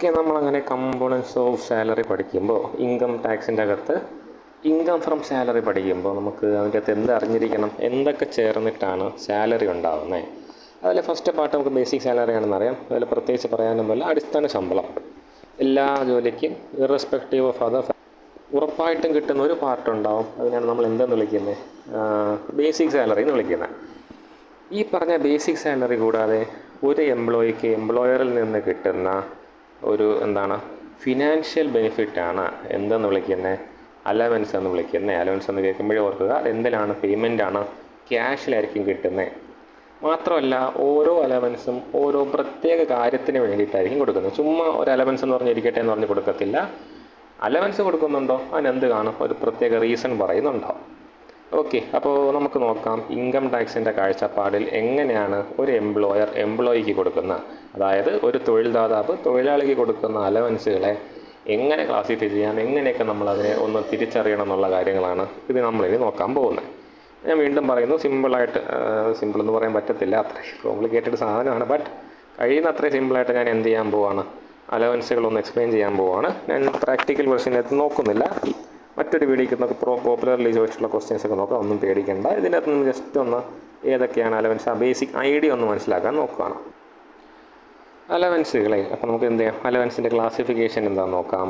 Okay, നമ്മളങ്ങനെ components of salary പഠിക്കുമ്പോൾ income ടാക്സിൻ്റെ അകത്ത് ഇൻകം ഫ്രം സാലറി പഠിക്കുമ്പോൾ നമുക്ക് അതിൻ്റെ അകത്ത് എന്ത് അറിഞ്ഞിരിക്കണം, എന്തൊക്കെ ചേർന്നിട്ടാണ് സാലറി ഉണ്ടാകുന്നത്. അതിൽ ഫസ്റ്റ് പാർട്ട് നമുക്ക് ബേസിക് സാലറി ആണെന്ന് അറിയാം. അതിൽ പ്രത്യേകിച്ച് പറയാനൊന്നുമില്ല, അടിസ്ഥാന ശമ്പളം. എല്ലാ ജോലിക്കും ഇറസ്പെക്റ്റീവ് ഓഫ് അതർ ഉറപ്പായിട്ടും കിട്ടുന്ന ഒരു പാർട്ടുണ്ടാവും. അതിനാണ് നമ്മൾ എന്തെന്ന് വിളിക്കുന്നത്, ബേസിക് സാലറി എന്ന് വിളിക്കുന്നത്. ഈ പറഞ്ഞ ബേസിക് സാലറി കൂടാതെ ഒരു എംപ്ലോയിക്ക് എംപ്ലോയറിൽ നിന്ന് കിട്ടുന്ന ഒരു ഫിനാൻഷ്യൽ ബെനിഫിറ്റാണ് എന്തെന്ന് വിളിക്കുന്നത്, അലവൻസ് എന്ന് വിളിക്കുന്നത്. അലവൻസ് എന്ന് കേൾക്കുമ്പോഴേ ഓർക്കുക, അതെന്തിലാണ്, പേയ്മെൻറ്റാണ്, ക്യാഷിലായിരിക്കും കിട്ടുന്നത്. മാത്രമല്ല ഓരോ അലവൻസും ഓരോ പ്രത്യേക കാര്യത്തിന് വേണ്ടിയിട്ടായിരിക്കും കൊടുക്കുന്നത്. ചുമ്മാ ഒരു അലവൻസ് എന്ന് പറഞ്ഞിരിക്കട്ടെ എന്ന് പറഞ്ഞ് കൊടുക്കത്തില്ല. അലവൻസ് കൊടുക്കുന്നുണ്ടോ, അതിനെന്ത് കാണും, ഒരു പ്രത്യേക റീസൺ പറയുന്നുണ്ടാവും. ഓക്കെ, അപ്പോൾ നമുക്ക് നോക്കാം ഇൻകം ടാക്സിൻ്റെ കാഴ്ചപ്പാടിൽ എങ്ങനെയാണ് ഒരു എംപ്ലോയർ എംപ്ലോയിക്ക് കൊടുക്കുന്ന, അതായത് ഒരു തൊഴിൽദാതാവ് തൊഴിലാളിക്ക് കൊടുക്കുന്ന അലവൻസുകളെ എങ്ങനെ ക്ലാസിഫൈ ചെയ്യാം, എങ്ങനെയൊക്കെ നമ്മളതിനെ ഒന്ന് തിരിച്ചറിയണം എന്നുള്ള കാര്യങ്ങളാണ് ഇത് നമ്മളിനി നോക്കാൻ പോകുന്നത്. ഞാൻ വീണ്ടും പറയുന്നു, സിമ്പിളെന്ന് പറയാൻ പറ്റത്തില്ല, അത്രയും കോംപ്ലിക്കേറ്റഡ് സാധനമാണ്. ബട്ട് കഴിയുന്ന അത്രയും സിമ്പിളായിട്ട് ഞാൻ എന്ത് ചെയ്യാൻ പോവാണ്, അലവൻസുകളൊന്ന് എക്സ്പ്ലെയിൻ ചെയ്യാൻ പോവാണ്. ഞാൻ പ്രാക്ടിക്കൽ വെർഷനകത്ത് നോക്കുന്നില്ല, മറ്റൊരു വീഡിയോയ്ക്ക് നമുക്ക് പോപ്പുലർലി ചോദിച്ചിട്ടുള്ള ക്വസ്റ്റ്യൻസ് ഒക്കെ നോക്കാം, ഒന്നും പേടിക്കേണ്ട. ഇതിനകത്ത് നിന്ന് ജസ്റ്റ് ഒന്ന് ഏതൊക്കെയാണ് അലവൻസ്, ആ ബേസിക് ഐഡിയ ഒന്ന് മനസ്സിലാക്കാൻ നോക്കുകയാണ്. അലവൻസുകളെ അപ്പോൾ നമുക്ക് എന്ത് ചെയ്യാം, അലവൻസിൻ്റെ ക്ലാസിഫിക്കേഷൻ എന്താണെന്ന് നോക്കാം.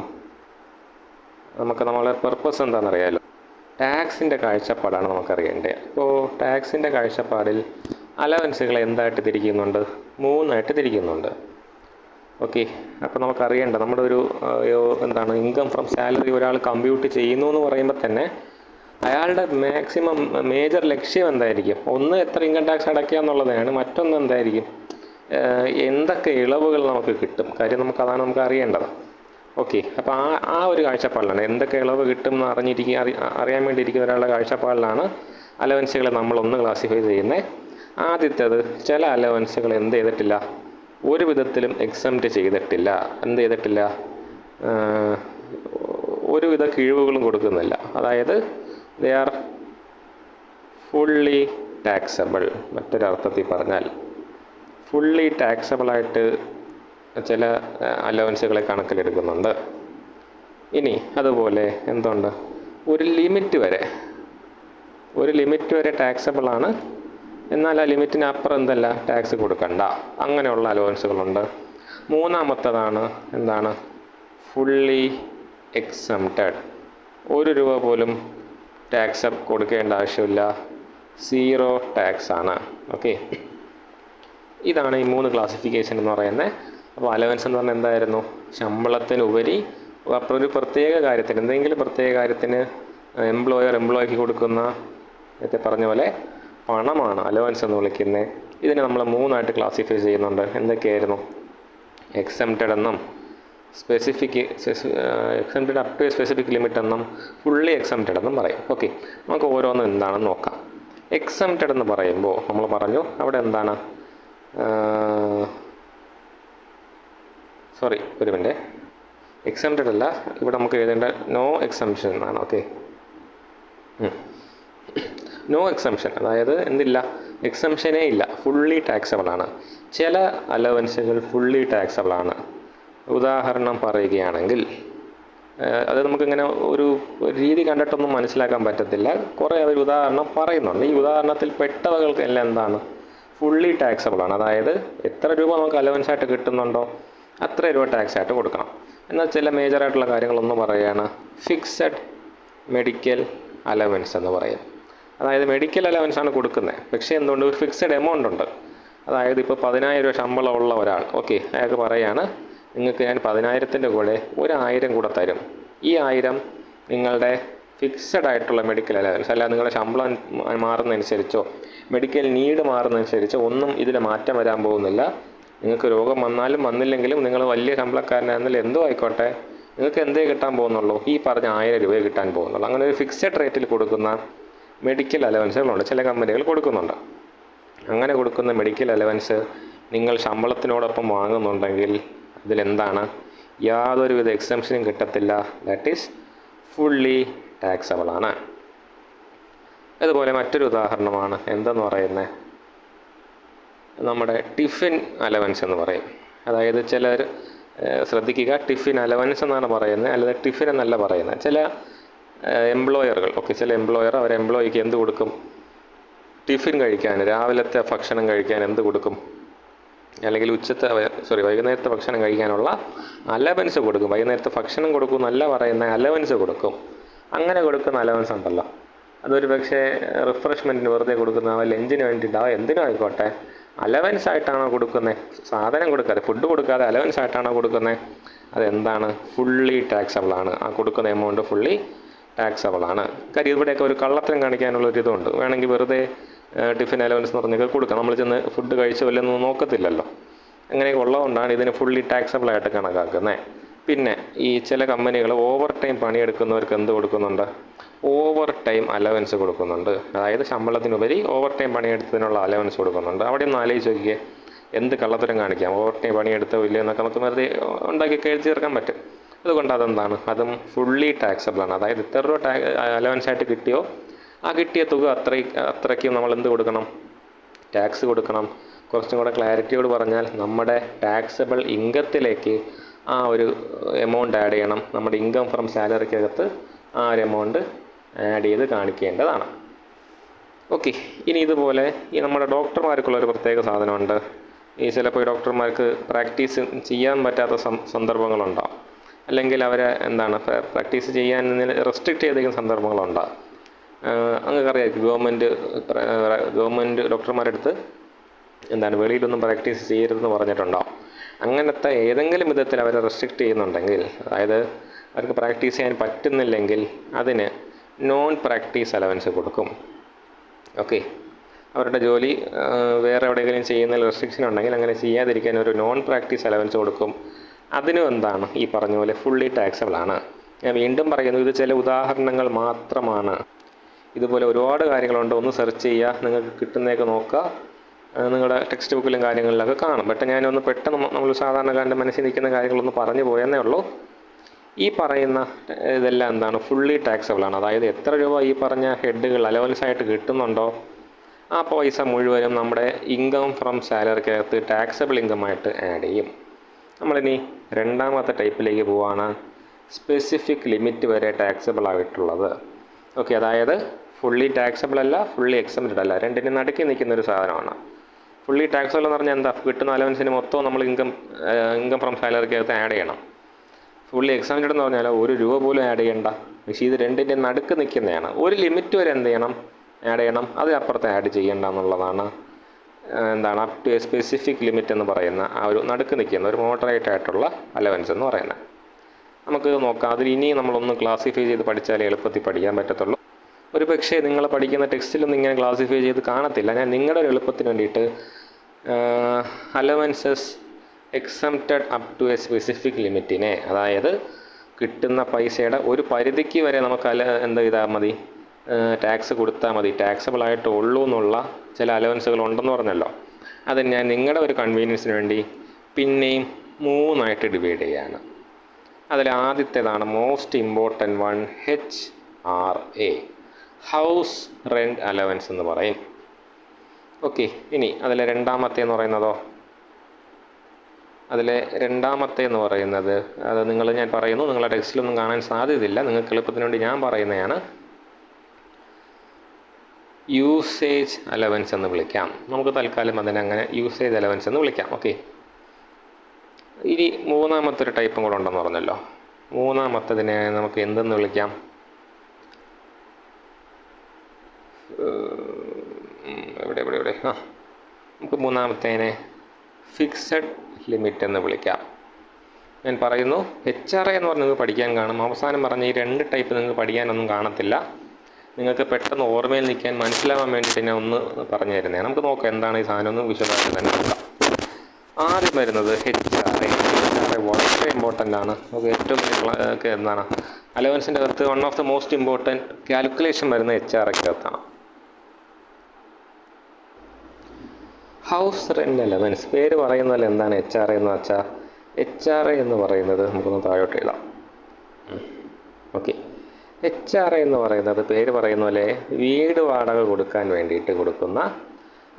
നമ്മളെ പർപ്പസ് എന്താണെന്നറിയാമല്ലോ, ടാക്സിൻ്റെ കാഴ്ചപ്പാടാണ് നമുക്കറിയേണ്ടത്. അപ്പോൾ ടാക്സിൻ്റെ കാഴ്ചപ്പാടിൽ അലവൻസുകളെ എന്തായിട്ട് തിരിക്കുന്നുണ്ട്, 3 ആയിട്ട് തിരിക്കുന്നുണ്ട്. ഓക്കെ, അപ്പോൾ നമുക്കറിയേണ്ട നമ്മുടെ ഒരു ഇൻകം ഫ്രം സാലറി ഒരാൾ കമ്പ്യൂട്ട് ചെയ്യുന്നു എന്ന് പറയുമ്പോൾ തന്നെ അയാളുടെ മേജർ ലക്ഷ്യം എന്തായിരിക്കും, ഒന്ന് എത്ര ഇൻകം ടാക്സ് അടയ്ക്കുക എന്നുള്ളതാണ്, മറ്റൊന്ന് എന്തായിരിക്കും, എന്തൊക്കെ ഇളവുകൾ നമുക്ക് കിട്ടും, കാര്യം അതാണ് നമുക്ക് അറിയേണ്ടത്. ഓക്കെ, അപ്പോൾ ആ ഒരു കാഴ്ചപ്പാടിലാണ് എന്തൊക്കെ ഇളവ് കിട്ടും എന്ന് അറിയാൻ വേണ്ടിയിരിക്കുന്ന ഒരാളുടെ കാഴ്ചപ്പാടിലാണ് അലവൻസുകളെ നമ്മളൊന്ന് ക്ലാസിഫൈ ചെയ്യുന്നത്. ആദ്യത്തേത്, ചില അലവൻസുകൾ എന്ത് ചെയ്തിട്ടില്ല, ഒരു വിധത്തിലും എക്സംപ്റ്റ് ചെയ്തിട്ടില്ല, എന്ത് ചെയ്തിട്ടില്ല, ഒരുവിധ കിഴിവുകളും കൊടുക്കുന്നില്ല. അതായത് ദേ ആർ ഫുള്ളി ടാക്സബിൾ. മറ്റൊരർത്ഥത്തിൽ പറഞ്ഞാൽ ഫുള്ളി ടാക്സബിളായിട്ട് ചില അലവൻസുകളെ കണക്കിലെടുക്കുന്നുണ്ട്. ഇനി അതുപോലെ എന്തുണ്ട്, ഒരു ലിമിറ്റ് വരെ ടാക്സബിളാണ്, എന്നാൽ ആ ലിമിറ്റിന് അപ്പുറം എന്തല്ല ടാക്സ് കൊടുക്കണ്ട, അങ്ങനെയുള്ള അലവൻസുകളുണ്ട്. മൂന്നാമത്തതാണ് ഫുള്ളി എക്സംപ്റ്റഡ്. 1 രൂപ പോലും ടാക്സ് കൊടുക്കേണ്ട ആവശ്യമില്ല, 0 ടാക്സ് ആണ്. ഓക്കെ, ഇതാണ് ഈ 3 ക്ലാസിഫിക്കേഷൻ എന്ന് പറയുന്നത്. അപ്പോൾ അലവൻസ് എന്ന് പറഞ്ഞാൽ എന്തായിരുന്നു, ശമ്പളത്തിനുപരി ഒരു പ്രത്യേക കാര്യത്തിന്, എന്തെങ്കിലും പ്രത്യേക കാര്യത്തിന് എംപ്ലോയിക്ക് കൊടുക്കുന്ന, നേരത്തെ പറഞ്ഞ പോലെ പണമാണ് അലവൻസ് എന്ന് വിളിക്കുന്നത്. ഇതിനെ നമ്മൾ 3 ആയിട്ട് ക്ലാസിഫൈ ചെയ്യുന്നുണ്ട്. എന്തൊക്കെയായിരുന്നു, എക്സംപ്റ്റഡ് എന്നും exempted up to a specific limit എന്നും ഫുള്ളി എക്സംപ്റ്റഡ് എന്നും പറയും. ഓക്കെ, നമുക്ക് ഓരോന്നും എന്താണെന്ന് നോക്കാം. എക്സംപ്റ്റഡ് എന്ന് പറയുമ്പോൾ നമ്മൾ പറഞ്ഞു അവിടെ എന്താണ്, ഒരു മിനിറ്റ്, എക്സംപ്റ്റഡ് അല്ല, ഇവിടെ നമുക്ക് എഴുതേണ്ട നോ എക്സംപ്ഷൻ എന്നാണ്. ഓക്കെ, നോ എക്സംപ്ഷൻ, അതായത് എന്തില്ല, എക്സംഷനേ ഇല്ല, ഫുള്ളി ടാക്സബിൾ ആണ്. ചില അലവൻസുകൾ ഫുള്ളി ടാക്സബിൾ ആണ്. ഉദാഹരണം പറയുകയാണെങ്കിൽ, അത് നമുക്കിങ്ങനെ ഒരു രീതി കണ്ടിട്ടൊന്നും മനസ്സിലാക്കാൻ പറ്റത്തില്ല, കുറേ അവർ ഉദാഹരണം പറയുന്നുണ്ട്. ഈ ഉദാഹരണത്തിൽ പെട്ടവകൾക്കെല്ലാം എന്താണ്, ഫുള്ളി ടാക്സബിൾ ആണ്. അതായത് എത്ര രൂപ നമുക്ക് അലവൻസായിട്ട് കിട്ടുന്നുണ്ടോ അത്ര രൂപ ടാക്സായിട്ട് കൊടുക്കണം. എന്നാൽ ചില മേജറായിട്ടുള്ള കാര്യങ്ങളൊന്നും പറയുകയാണ്, ഫിക്സഡ് മെഡിക്കൽ അലവൻസ് എന്ന് പറയും. അതായത് മെഡിക്കൽ അലവൻസാണ് കൊടുക്കുന്നത്, പക്ഷേ എന്തുകൊണ്ട്, ഒരു ഫിക്സഡ് എമൗണ്ട് ഉണ്ട്. അതായത് ഇപ്പോൾ 10,000 രൂപ ശമ്പളമുള്ള ഒരാൾ, ഓക്കെ, അയാൾക്ക് പറയുകയാണ്, നിങ്ങൾക്ക് ഞാൻ 10,000-ൻ്റെ കൂടെ 1,000 കൂടെ തരും. ഈ 1000 നിങ്ങളുടെ ഫിക്സഡ് ആയിട്ടുള്ള മെഡിക്കൽ അലവൻസ്, അല്ല നിങ്ങളുടെ ശമ്പളം മാറുന്നതനുസരിച്ചോ മെഡിക്കൽ നീഡ് മാറുന്നതനുസരിച്ചോ ഒന്നും ഇതിൽ മാറ്റം വരാൻ പോകുന്നില്ല. നിങ്ങൾക്ക് രോഗം വന്നാലും വന്നില്ലെങ്കിലും നിങ്ങൾ വലിയ ശമ്പളക്കാരനാണെങ്കിലും എന്തോ ആയിക്കോട്ടെ, നിങ്ങൾക്ക് എന്തേ കിട്ടാൻ പോകുന്നുള്ളൂ, ഈ പറഞ്ഞ 1000 രൂപയെ കിട്ടാൻ പോകുന്നുള്ളൂ. അങ്ങനെ ഒരു ഫിക്സഡ് റേറ്റിൽ കൊടുക്കുന്ന മെഡിക്കൽ അലവൻസുകളുണ്ട്, ചില കമ്പനികൾ കൊടുക്കുന്നുണ്ട്. അങ്ങനെ കൊടുക്കുന്ന മെഡിക്കൽ അലവൻസ് നിങ്ങൾ ശമ്പളത്തിനോടൊപ്പം വാങ്ങുന്നുണ്ടെങ്കിൽ അതിലെന്താണ്, യാതൊരുവിധ എക്സംഷനും കിട്ടത്തില്ല, ദാറ്റ് ഈസ് ഫുള്ളി ടാക്സബിൾ ആണ്. അതുപോലെ മറ്റൊരു ഉദാഹരണമാണ് എന്തെന്ന് പറയുന്നത്, നമ്മുടെ ടിഫിൻ അലവൻസ് എന്ന് പറയും. അതായത് ചിലർ ശ്രദ്ധിക്കുക, ടിഫിൻ അലവൻസ് എന്നാണ് പറയുന്നത്, അല്ലാതെ ടിഫിൻ എന്നല്ല പറയുന്നത്. ചില എംപ്ലോയറുകൾ ചില എംപ്ലോയർ അവർ എംപ്ലോയിക്ക് എന്ത് കൊടുക്കും? ടിഫിൻ കഴിക്കാൻ, രാവിലത്തെ ഭക്ഷണം കഴിക്കാൻ എന്ത് കൊടുക്കും? അല്ലെങ്കിൽ വൈകുന്നേരത്തെ ഭക്ഷണം കഴിക്കാനുള്ള അലവൻസ് കൊടുക്കും. വൈകുന്നേരത്തെ ഭക്ഷണം കൊടുക്കും എന്നല്ല പറയുന്ന, അലവൻസ് കൊടുക്കും. അങ്ങനെ കൊടുക്കുന്ന അലവൻസ് ഉണ്ടല്ലോ, അതൊരു പക്ഷേ റിഫ്രഷ്മെൻറ്റിന് വെറുതെ കൊടുക്കുന്ന, ലഞ്ചിന് വേണ്ടിയിട്ടാ, എന്തിനും ആയിക്കോട്ടെ, അലവൻസ് ആയിട്ടാണോ കൊടുക്കുന്നത്? സാധനം കൊടുക്കാതെ, ഫുഡ് കൊടുക്കാതെ അലവൻസ് ആയിട്ടാണോ കൊടുക്കുന്നത്? അതെന്താണ്? ഫുള്ളി ടാക്സബിൾ ആണ്. ആ കൊടുക്കുന്ന എമൗണ്ട് ഫുള്ളി ടാക്സബിൾ ആണ്. കാര്യം ഇവിടെയൊക്കെ ഒരു കള്ളത്തരം കാണിക്കാനുള്ളൊരിതുണ്ട്. വേണമെങ്കിൽ വെറുതെ ടിഫിൻ അലവൻസ് എന്ന് പറഞ്ഞൊക്കെ കൊടുക്കാം. നമ്മൾ ചെന്ന് ഫുഡ് കഴിച്ചോ ഇല്ലെന്നൊന്നും നോക്കത്തില്ലല്ലോ. അങ്ങനെയൊക്കെ ഉള്ളതുകൊണ്ടാണ് ഇതിന് ഫുള്ളി ടാക്സബിൾ ആയിട്ട് കണക്കാക്കുന്നത്. പിന്നെ ഈ ചില കമ്പനികൾ ഓവർ ടൈം പണിയെടുക്കുന്നവർക്ക് എന്ത് കൊടുക്കുന്നുണ്ട്? ഓവർ ടൈം അലവൻസ് കൊടുക്കുന്നുണ്ട്. അതായത് ശമ്പളത്തിനുപരി ഓവർ ടൈം പണിയെടുത്തതിനുള്ള അലവൻസ് കൊടുക്കുന്നുണ്ട്. അവിടെ ഒന്ന് ആലോചിച്ച് നോക്കിയേ, എന്ത് കള്ളത്തരം കാണിക്കാം? ഓവർ ടൈം പണിയെടുത്തോ ഇല്ലയോ എന്നൊക്കെ നമുക്ക് വെറുതെ ഉണ്ടാക്കി എഴുതി ചേർക്കാൻ പറ്റും. അതുകൊണ്ട് അതെന്താണ്? അതും ഫുള്ളി ടാക്സബിളാണ്. അതായത് ഇത്ര രൂപ അലവൻസ് ആയിട്ട് കിട്ടിയോ, ആ കിട്ടിയ തുക അത്രയ്ക്കും നമ്മൾ എന്ത് കൊടുക്കണം? ടാക്സ് കൊടുക്കണം. കുറച്ചും കൂടെ ക്ലാരിറ്റിയോട് പറഞ്ഞാൽ നമ്മുടെ ടാക്സബിൾ ഇൻകത്തിലേക്ക് ആ ഒരു എമൗണ്ട് ആഡ് ചെയ്യണം. നമ്മുടെ ഇൻകം ഫ്രം സാലറിക്കകത്ത് ആ ഒരു എമൗണ്ട് ആഡ് ചെയ്ത് കാണിക്കേണ്ടതാണ്. ഓക്കെ. ഇനി ഇതുപോലെ ഈ നമ്മുടെ ഡോക്ടർമാർക്കുള്ളൊരു പ്രത്യേക സാധനമുണ്ട്. ഈ ചിലപ്പോൾ ഈ ഡോക്ടർമാർക്ക് പ്രാക്ടീസ് ചെയ്യാൻ പറ്റാത്ത സന്ദർഭങ്ങളുണ്ടാവും. അല്ലെങ്കിൽ അവരെ പ്രാക്ടീസ് ചെയ്യാൻ റെസ്ട്രിക്റ്റ് ചെയ്തിരിക്കുന്ന സന്ദർഭങ്ങളുണ്ടാകും. അങ്ങനെ അറിയാമായിരിക്കും, ഗവൺമെൻറ് ഡോക്ടർമാരെടുത്ത് വെളിയിലൊന്നും പ്രാക്ടീസ് ചെയ്യരുതെന്ന് പറഞ്ഞിട്ടുണ്ടാവും. അങ്ങനത്തെ ഏതെങ്കിലും വിധത്തിൽ അവരെ റെസ്ട്രിക്റ്റ് ചെയ്യുന്നുണ്ടെങ്കിൽ, അതായത് അവർക്ക് പ്രാക്ടീസ് ചെയ്യാൻ പറ്റുന്നില്ലെങ്കിൽ അതിന് നോൺ പ്രാക്ടീസ് അലവൻസ് കൊടുക്കും. ഓക്കെ. അവരുടെ ജോലി വേറെ എവിടെയെങ്കിലും ചെയ്യുന്നതിൽ റെസ്ട്രിക്ഷൻ ഉണ്ടെങ്കിൽ അങ്ങനെ ചെയ്യാതിരിക്കാൻ ഒരു നോൺ പ്രാക്ടീസ് അലവൻസ് കൊടുക്കും. അതിനും ഈ പറഞ്ഞ പോലെ ഫുള്ളി ടാക്സബിൾ ആണ്. ഞാൻ വീണ്ടും പറയുന്നു, ഇത് ചില ഉദാഹരണങ്ങൾ മാത്രമാണ്. ഇതുപോലെ ഒരുപാട് കാര്യങ്ങളുണ്ട്. ഒന്ന് സെർച്ച് ചെയ്യുക, നിങ്ങൾക്ക് കിട്ടുന്നതൊക്കെ നോക്കുക. നിങ്ങളുടെ ടെക്സ്റ്റ് ബുക്കിലും കാര്യങ്ങളിലൊക്കെ കാണും. ഞാനൊന്ന് പെട്ടെന്ന് നമ്മൾ സാധാരണക്കാരൻ്റെ മനസ്സിൽ നിൽക്കുന്ന കാര്യങ്ങളൊന്ന് പറഞ്ഞു പോയെന്നേ ഉള്ളൂ. ഈ പറയുന്ന ഇതെല്ലാം ഫുള്ളി ടാക്സബിൾ ആണ്. അതായത് എത്ര രൂപ ഈ പറഞ്ഞ ഹെഡുകൾ അലവൻസ് ആയിട്ട് കിട്ടുന്നുണ്ടോ, ആ പൈസ മുഴുവനും നമ്മുടെ ഇൻകം ഫ്രം സാലറിക്കകത്ത് ടാക്സബിൾ ഇൻകമായിട്ട് ആഡ് ചെയ്യും. നമ്മളിനി രണ്ടാമത്തെ ടൈപ്പിലേക്ക് പോവുകയാണ്. സ്പെസിഫിക് ലിമിറ്റ് വരെ ടാക്സബിൾ ആയിട്ടുള്ളത്. ഓക്കെ. അതായത് ഫുള്ളി ടാക്സബിൾ അല്ല, ഫുള്ളി എക്സംപ്റ്റഡ് അല്ല, രണ്ടിനും നടുക്കി നിൽക്കുന്നൊരു സാധനമാണ്. ഫുള്ളി ടാക്സബിൾ എന്ന് പറഞ്ഞാൽ എന്താ? കിട്ടുന്ന അലവൻസിന് മൊത്തം നമ്മൾ ഇൻകം ഫ്രം സാലറിക്കകത്ത് ആഡ് ചെയ്യണം. ഫുള്ളി എക്സംപ്റ്റഡ് എന്ന് പറഞ്ഞാൽ ഒരു രൂപ പോലും ആഡ് ചെയ്യണ്ട. പക്ഷേ ഇത് രണ്ടിൻ്റെ നടുക്ക് നിൽക്കുന്നതാണ്. ഒരു ലിമിറ്റ് വരെ എന്ത് ചെയ്യണം? ആഡ് ചെയ്യണം. അതിനപ്പുറത്ത് ആഡ് ചെയ്യേണ്ട എന്നുള്ളതാണ് up to a specific limit എന്ന് പറയുന്ന ആ ഒരു നടുക്ക് നിൽക്കുന്ന ഒരു മോഡറേറ്റ് ആയിട്ടുള്ള അലവൻസ് എന്ന് പറയുന്നത്. നമുക്ക് നോക്കാം. അതിൽ ഇനി നമ്മളൊന്ന് ക്ലാസിഫൈ ചെയ്ത് പഠിച്ചാലേ എളുപ്പത്തിൽ പഠിക്കാൻ പറ്റത്തുള്ളൂ. ഒരു പക്ഷേ നിങ്ങൾ പഠിക്കുന്ന ടെക്സ്റ്റിലൊന്നും ഇങ്ങനെ ക്ലാസിഫൈ ചെയ്ത് കാണത്തില്ല. ഞാൻ നിങ്ങളുടെ ഒരു എളുപ്പത്തിന് വേണ്ടിയിട്ട് allowances exempted up to a specific ലിമിറ്റിനെ, അതായത് കിട്ടുന്ന പൈസയുടെ ഒരു പരിധിക്ക് വരെ നമുക്ക് ചെയ്താൽ മതി, ടാക്സ് കൊടുത്താൽ മതി, ടാക്സബിളായിട്ട് ഉള്ളൂ എന്നുള്ള ചില അലവൻസുകൾ ഉണ്ടെന്ന് പറഞ്ഞല്ലോ. അത് ഞാൻ നിങ്ങളുടെ ഒരു കൺവീനിയൻസിന് വേണ്ടി പിന്നെയും 3 ഡിവൈഡ് ചെയ്യുകയാണ്. അതിൽ ആദ്യത്തേതാണ് most important one, HRA, house rent allowance എന്ന് പറയും. ഓക്കെ. ഇനി അതിലെ രണ്ടാമത്തെ എന്ന് പറയുന്നത് അത് ഞാൻ പറയുന്നു, നിങ്ങളുടെ ടെക്സ്റ്റിലൊന്നും കാണാൻ സാധ്യതയില്ല, നിങ്ങൾക്ക് എളുപ്പത്തിന് വേണ്ടി ഞാൻ പറയുന്നതാണ്. യൂസേജ് അലവൻസ് എന്ന് വിളിക്കാം. നമുക്ക് തൽക്കാലം അങ്ങനെ യൂസേജ് അലവൻസ് എന്ന് വിളിക്കാം. ഓക്കെ. ഇനി മൂന്നാമത്തെ ഒരു ടൈപ്പും കൂടെ ഉണ്ടെന്ന് പറഞ്ഞല്ലോ. മൂന്നാമത്തതിനെ നമുക്ക് എന്തെന്ന് വിളിക്കാം? ഇവിടെ നമുക്ക് മൂന്നാമത്തേനെ ഫിക്സഡ് ലിമിറ്റ് എന്ന് വിളിക്കാം. ഞാൻ പറയുന്നു, HRA എന്ന് പറഞ്ഞത് പഠിക്കാൻ കാണും. അവസാനം പറഞ്ഞ ഈ 2 ടൈപ്പ് നിങ്ങൾക്ക് പഠിക്കാനൊന്നും കാണത്തില്ല. നിങ്ങൾക്ക് പെട്ടെന്ന് ഓർമ്മയിൽ നിൽക്കാൻ മനസ്സിലാവാൻ വേണ്ടിയിട്ട് ഞാൻ ഒന്ന് പറഞ്ഞു തരുന്നതാണ്. നമുക്ക് നോക്കാം എന്താണ് ഈ സാധനം ഒന്ന് വിശദമായിട്ട് തന്നെ നോക്കാം. ആദ്യം വരുന്നത് HRA. വളരെ ഇമ്പോർട്ടൻ്റ് ആണ്. നമുക്ക് ഏറ്റവും വലിയ അലവൻസിൻ്റെ അകത്ത് one of the most important calculation വരുന്ന HRAക്കകത്താണ്. ഹൗസ് റെൻ്റ് അലവൻസ് പേര് പറയുന്നതല്ല. എന്താണ് HRA എന്ന് വെച്ചാൽ, HRA എന്ന് പറയുന്നത് നമുക്കൊന്ന് താഴോട്ട് എഴുതാം. ഓക്കെ. HRA എന്ന് പറയുന്നത് പേര് പറയുന്ന പോലെ വീട് വാടക കൊടുക്കാൻ വേണ്ടിയിട്ട് കൊടുക്കുന്ന